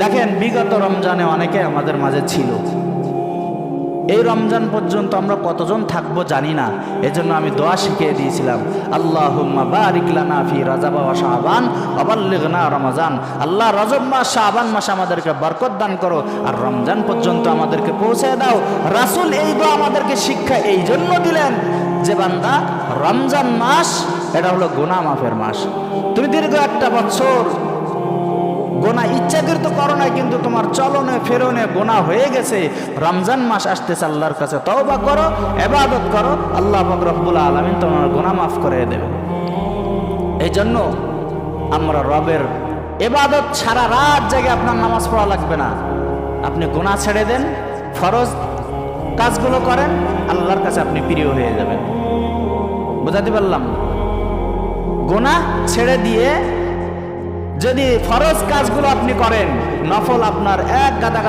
দেখেন বিগত রমজানে অনেকে আমাদের মাঝে ছিল, এই রমজান পর্যন্ত আমরা কতজন থাকবো জানি না। এজন্য আমি দোয়া শিখিয়ে দিয়েছিলাম, আল্লাহুম্মা বারিক লানা ফি রাজাব ওয়া শাবান ওয়া বাল্লিগনা রমজান। আল্লাহ রজব মাস শাবান মাসে আমাদেরকে বরকত দান করো আর রমজান পর্যন্ত আমাদেরকে পৌঁছে দাও। রাসূল এই দোয়া আমাদেরকে শিক্ষা এই জন্য দিলেন যে বান্দা, রমজান মাস এটা হলো গুনাহ মাফের মাস। তুমি দীর্ঘ একটা বছর গোনা ইচ্ছাকৃত করো না, কিন্তু তোমার চলনে ফেরনে গোনা হয়ে গেছে। রমজান মাস আসতেছে, আল্লাহর কাছে তওবা করো, ইবাদত করো, আল্লাহ পাক রব্বুল আলামিন তোমার গোনা মাফ করে দেবে। এই জন্য আমরা রবের ইবাদত সারা রাত জেগে আপনার নামাজ পড়া লাগবে না, আপনি গোনা ছেড়ে দেন, ফরজ কাজগুলো করেন, আল্লাহর কাছে আপনি প্রিয় হয়ে যাবেন। বুঝাতে পারলাম? গোনা ছেড়ে দিয়ে যদি ফরজ কাজগুলো আপনি করেন, নফল আপনার এক গাদা